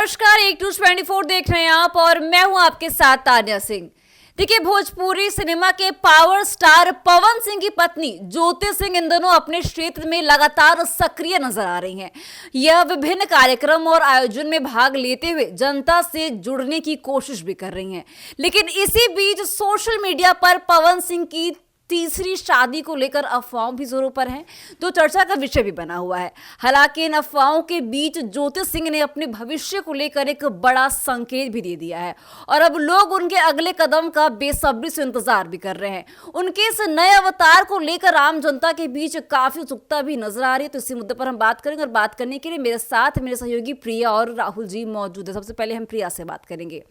नमस्कार, एक 224 देख रहे हैं आप और मैं हूं आपके साथ तान्या सिंह। देखिए, भोजपुरी सिनेमा के पावर स्टार पवन सिंह की पत्नी ज्योति सिंह इन दिनों अपने क्षेत्र में लगातार सक्रिय नजर आ रही हैं। यह विभिन्न कार्यक्रम और आयोजन में भाग लेते हुए जनता से जुड़ने की कोशिश भी कर रही हैं। लेकिन इसी बीच सोशल मीडिया पर पवन सिंह की तीसरी शादी को लेकर अफवाहों भी जोरों पर हैं, तो चर्चा का विषय भी बना हुआ है। हालांकि इन अफवाहों के बीच ज्योति सिंह ने अपने भविष्य को लेकर एक बड़ा संकेत भी दे दिया है और अब लोग उनके अगले कदम का बेसब्री से इंतजार भी कर रहे हैं। उनके इस नए अवतार को लेकर आम जनता के बीच काफी उत्सुकता भी नजर आ रही है। तो इसी मुद्दे पर हम बात करेंगे और बात करने के लिए मेरे साथ मेरे सहयोगी प्रिया और राहुल जी मौजूद है। सबसे पहले हम प्रिया से बात करेंगे।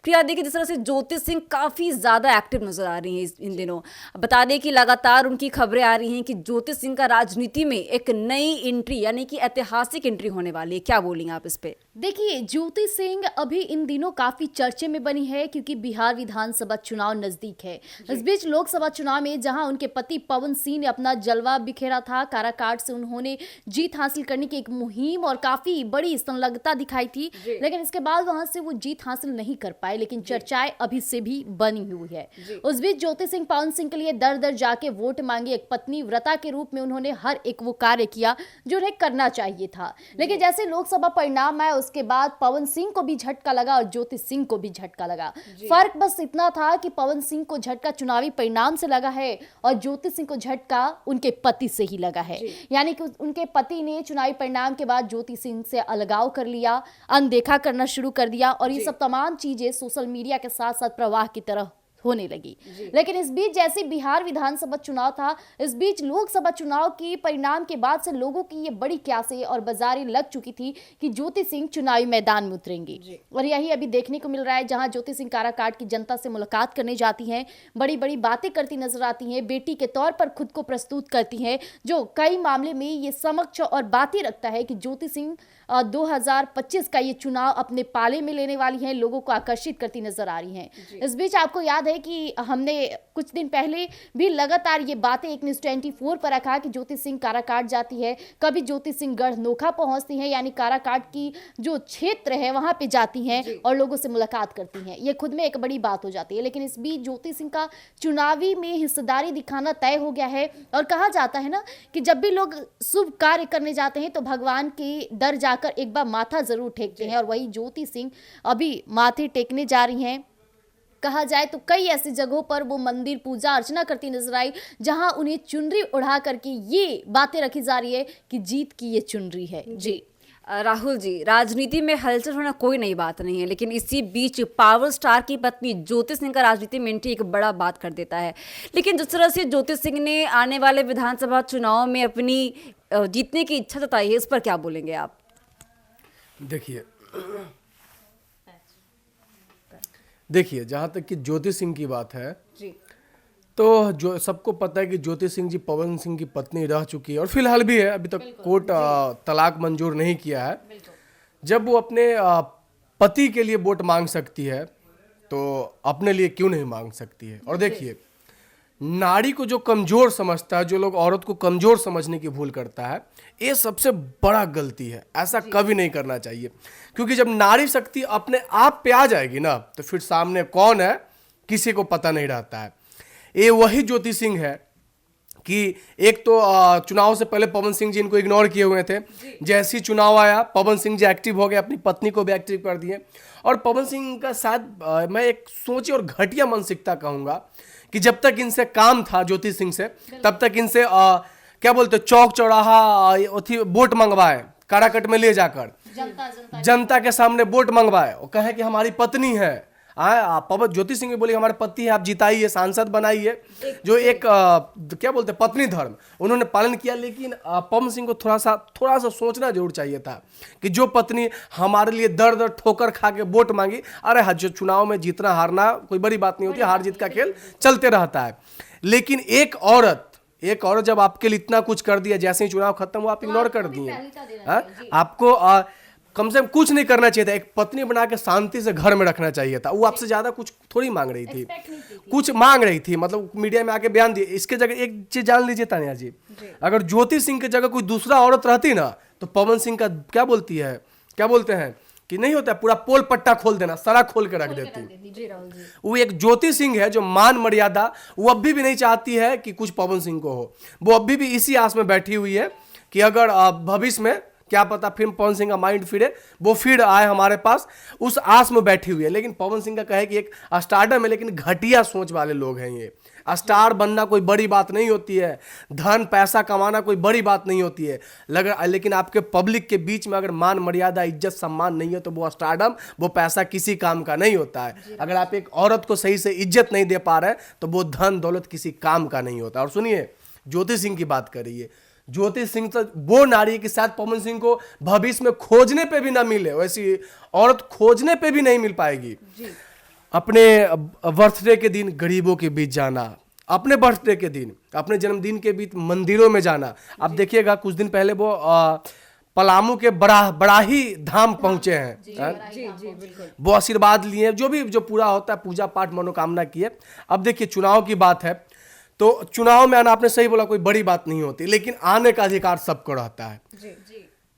प्रिया, देखिए, जिस तरह से ज्योति सिंह काफी ज्यादा एक्टिव नजर आ रही हैं इन दिनों, बता दें कि लगातार उनकी खबरें आ रही हैं कि ज्योति सिंह का राजनीति में एक नई एंट्री यानी कि ऐतिहासिक एंट्री होने वाली है। क्या बोलेंगे आप इस पे? देखिए, ज्योति सिंह अभी इन दिनों काफी चर्चे में बनी है क्योंकि बिहार विधानसभा चुनाव नजदीक है। इस बीच लोकसभा चुनाव में जहां उनके पति पवन सिंह ने अपना जलवा बिखेरा था, काराकाट से उन्होंने जीत हासिल करने की एक मुहिम और काफी बड़ी संलग्नता दिखाई थी, लेकिन इसके बाद वहां से वो जीत हासिल नहीं कर पाए। लेकिन चर्चाएं अभी से भी बनी हुई है। उस बीच ज्योति सिंह पवन सिंह के लिए दर दर जाके वोट मांगे। एक पत्नी व्रता के रूप में उन्होंने हर एक वो कार्य किया जो उन्हें करना चाहिए था। लेकिन जैसे लोकसभा परिणाम आया उसके बाद पवन सिंह को भी झटका लगा और ज्योति सिंह को भी झटका लगा। फर्क बस इतना था कि पवन सिंह को झटका चुनावी परिणाम से लगा है और ज्योति सिंह को झटका उनके पति से ही लगा है। यानी कि उनके पति ने चुनावी परिणाम के बाद ज्योति सिंह से अलगाव कर लिया, अनदेखा करना शुरू कर दिया और ये सब तमाम चीजें सोशल मीडिया के साथ साथ प्रवाह की तरह होने लगी। लेकिन इस बीच जैसे बिहार विधानसभा चुनाव था, इस बीच लोकसभा चुनाव की परिणाम के बाद से लोगों की ये बड़ी क्यासें और बाजारें लग चुकी थी कि ज्योति सिंह चुनावी मैदान में उतरेंगी। और यही अभी देखने को मिल रहा है, जहां ज्योति सिंह काराकाट की जनता से मुलाकात करने जाती हैं, बड़ी बड़ी बातें करती नजर आती हैं, बेटी के तौर पर खुद को प्रस्तुत करती हैं, जो कई मामले में ये समक्ष और बातें रखता है कि ज्योति सिंह 2025 का ये चुनाव अपने पाले में लेने वाली हैं, लोगों को आकर्षित करती नजर आ रही हैं। इस बीच आपको याद है कि हमने कुछ दिन पहले भी लगातार ये बातें एक न्यूज़ 24 पर रखा कि ज्योति सिंह काराकाट जाती है, कभी ज्योति सिंह गढ़ नोखा पहुंचती हैं, यानी काराकाट की जो क्षेत्र है वहां पे जाती हैं और लोगों से मुलाकात करती हैं। ये खुद में एक बड़ी बात हो जाती है। लेकिन इस बीच ज्योति सिंह का चुनावी में हिस्सेदारी दिखाना तय हो गया है और कहा जाता है ना कि जब भी लोग शुभ कार्य करने जाते हैं तो भगवान के दर जाकर एक बार माथा जरूर टेकते हैं और वही ज्योति सिंह अभी माथे टेकने जा रही हैं। कहा जाए तो कई ऐसी जगहों पर वो मंदिर पूजा अर्चना करती नजर आई, जहां उन्हें चुनरी उड़ा करके ये बातें रखी जा रही है कि जीत की ये चुनरी है। जी राहुल जी, राजनीति में हलचल होना कोई नई बात नहीं है, लेकिन इसी बीच पावर स्टार की पत्नी ज्योति सिंह का राजनीति में एंट्री एक बड़ा बात कर देता है। लेकिन जिस तरह से ज्योति सिंह ने आने वाले विधानसभा चुनाव में अपनी जीतने की इच्छा जताई है, इस पर क्या बोलेंगे आप? देखिए, जहाँ तक कि ज्योति सिंह की बात है जी, तो जो सबको पता है कि ज्योति सिंह जी पवन सिंह की पत्नी रह चुकी है और फिलहाल भी है। अभी तक कोर्ट तलाक मंजूर नहीं किया है। जब वो अपने पति के लिए वोट मांग सकती है तो अपने लिए क्यों नहीं मांग सकती है? और देखिए, नारी को जो कमजोर समझता है, जो लोग औरत को कमजोर समझने की भूल करता है, ये सबसे बड़ा गलती है। ऐसा कभी नहीं करना चाहिए, क्योंकि जब नारी शक्ति अपने आप पे आ जाएगी ना तो फिर सामने कौन है किसी को पता नहीं रहता है। ये वही ज्योति सिंह है कि एक तो चुनाव से पहले पवन सिंह जी इनको इग्नोर किए हुए थे। जैसे ही चुनाव आया, पवन सिंह जी एक्टिव हो गए, अपनी पत्नी को भी एक्टिव कर दिए। और पवन सिंह का शायद मैं एक सोची और घटिया मानसिकता कहूँगा कि जब तक इनसे काम था ज्योति सिंह से, तब तक इनसे क्या बोलते चौक चौराहा वोट मंगवाए, काराकाट में ले जाकर जनता के सामने वोट मंगवाए और कहे कि हमारी पत्नी है। पवन ज्योति सिंह बोली हमारे पति है, आप जिताइए, सांसद बनाइए, जो एक क्या बोलते पत्नी धर्म उन्होंने पालन किया। लेकिन पवन सिंह को थोड़ा सा सोचना जरूर चाहिए था कि जो पत्नी हमारे लिए दर दर ठोकर खा के वोट मांगी, अरे जो चुनाव में जीतना हारना कोई बड़ी बात नहीं होती, हार जीत का खेल चलते रहता है। लेकिन एक औरत जब आपके लिए इतना कुछ कर दिया, जैसे ही चुनाव खत्म हुआ आप इग्नोर कर दिए। आपको कम से कम कुछ नहीं करना चाहिए था, एक पत्नी बना के शांति से घर में रखना चाहिए था। वो आपसे ज्यादा कुछ थोड़ी मांग रही थी, कुछ मांग रही थी, मतलब मीडिया में आके बयान दिए। इसके जगह एक चीज जान लीजिए तान्या जी, अगर ज्योति सिंह की जगह कोई दूसरा औरत रहती ना तो पवन सिंह का क्या बोलते हैं कि नहीं होता है पूरा पोल पट्टा खोल देना, सारा खोल के रख देती। जी राहुल जी। वो एक ज्योति सिंह है जो मान मर्यादा वो अभी भी नहीं चाहती है कि कुछ पवन सिंह को हो। वो अभी भी इसी आस में बैठी हुई है कि अगर भविष्य में क्या पता फिर पवन सिंह का माइंड फिरे, वो फिर आए हमारे पास, उस आस में बैठी हुई है। लेकिन पवन सिंह का कहे कि एक स्टार्डम है, लेकिन घटिया सोच वाले लोग हैं ये। स्टार बनना कोई बड़ी बात नहीं होती है, धन पैसा कमाना कोई बड़ी बात नहीं होती है, लेकिन आपके पब्लिक के बीच में अगर मान मर्यादा इज्जत सम्मान नहीं है तो वो स्टारडम, वो पैसा किसी काम का नहीं होता है। अगर आप एक औरत को सही से इज्जत नहीं दे पा रहे तो वो धन दौलत किसी काम का नहीं होता। और सुनिए, ज्योति सिंह की बात करिए, ज्योति सिंह तो वो नारी है कि शायद पवन सिंह को भविष्य में खोजने पे भी ना मिले, वैसी औरत खोजने पे भी नहीं मिल पाएगी। अपने बर्थडे के दिन गरीबों के बीच जाना, अपने बर्थडे के दिन, अपने जन्मदिन के बीच मंदिरों में जाना। अब देखिएगा कुछ दिन पहले वो पलामू के बड़ाही धाम पहुंचे हैं, जी बिल्कुल। वो आशीर्वाद लिए, जो पूरा होता है पूजा पाठ मनोकामना किए। अब देखिए चुनाव की बात है, तो चुनाव में आना आपने सही बोला कोई बड़ी बात नहीं होती, लेकिन आने का अधिकार सबको रहता है।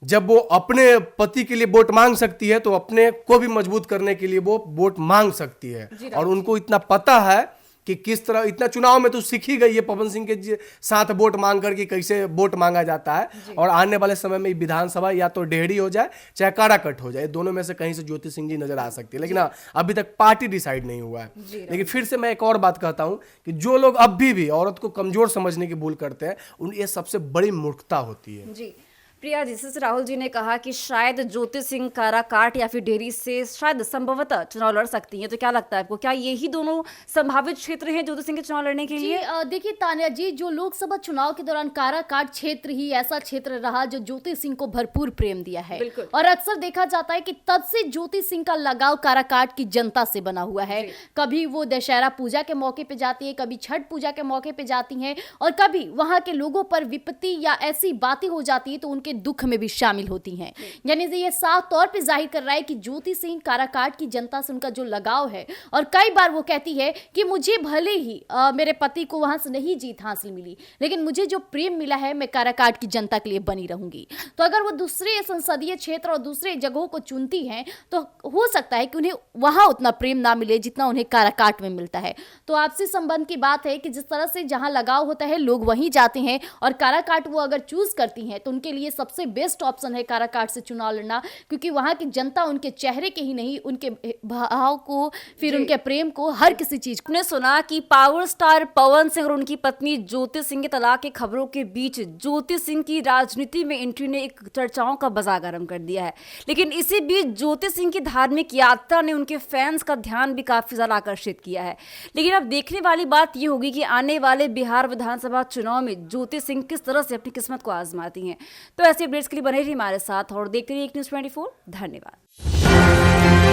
जब वो अपने पति के लिए वोट मांग सकती है तो अपने को भी मजबूत करने के लिए वो वोट मांग सकती है। और उनको इतना पता है कि किस तरह, इतना चुनाव में तो सीख ही गई है पवन सिंह के साथ वोट मांग करके कैसे वोट मांगा जाता है। और आने वाले समय में विधानसभा या तो डेहरी हो जाए चाहे काराकट हो जाए, दोनों में से कहीं से ज्योति सिंह जी नजर आ सकती है। लेकिन अभी तक पार्टी डिसाइड नहीं हुआ है। लेकिन फिर से मैं एक और बात कहता हूं कि जो लोग अभी भी औरत को कमजोर समझने की भूल करते हैं, उन ये सबसे बड़ी मूर्खता होती है। जी प्रिया, जिससे राहुल जी ने कहा कि शायद ज्योति सिंह काराकाट या फिर डेहरी से शायद संभवतः चुनाव लड़ सकती हैं, तो क्या लगता है आपको, क्या यही दोनों संभावित क्षेत्र हैं ज्योति सिंह के चुनाव लड़ने के लिए? देखिए तान्या जी, जो लोकसभा चुनाव के दौरान काराकाट क्षेत्र ही ऐसा क्षेत्र रहा जो ज्योति सिंह को भरपूर प्रेम दिया है। और अक्सर देखा जाता है कि तब से ज्योति सिंह का लगाव काराकाट की जनता से बना हुआ है। कभी वो दशहरा पूजा के मौके पे जाती है, कभी छठ पूजा के मौके पे जाती हैं, और कभी वहां के लोगों पर विपत्ति या ऐसी बातें हो जाती है तो उनके दुख में भी शामिल होती हैं। यानी ये साफ तौर पे जाहिर कर रहा है कि ज्योति सिंह काराकाट की जनता से उनका जो लगाव है। और कई बार वो कहती है कि मुझे भले ही मेरे पति को वहां से नहीं जीत हासिल मिली, लेकिन मुझे जो प्रेम मिला है मैं काराकाट की जनता के लिए बनी रहूंगी। तो अगर वो दूसरे संसदीय क्षेत्र और दूसरे जगहों को चुनती हैं तो हो सकता है कि उन्हें वहां उतना प्रेम ना मिले जितना उन्हें काराकाट में मिलता है। तो आपसी संबंध की बात है कि जिस तरह से जहां लगाव होता है लोग वहीं जाते हैं, और काराकाट वो अगर चूज करती हैं तो उनके लिए सबसे बेस्ट ऑप्शन है काराकाट से चुनाव लड़ना, क्योंकि वहां की जनता उनके चेहरे के ही नहीं, उनके भाव को, फिर उनके प्रेम को, हर किसी चीज को। हमने सुना कि पावर स्टार पवन सिंह और उनकी पत्नी ज्योति सिंह के तलाक की खबरों के बीच ज्योति सिंह की राजनीति में एंट्री ने एक चर्चाओं का बाजार गर्म कर दिया है। लेकिन इसी बीच ज्योति सिंह की धार्मिक यात्रा ने उनके फैंस का ध्यान भी काफी ज्यादा आकर्षित किया है। लेकिन अब देखने वाली बात यह होगी कि आने वाले बिहार विधानसभा चुनाव में ज्योति सिंह किस तरह से अपनी किस्मत को आजमाती हैं। तो ऐसे अपडेट्स के लिए बने रहिए हमारे साथ और देखते रहिए एक न्यूज़ 24। धन्यवाद।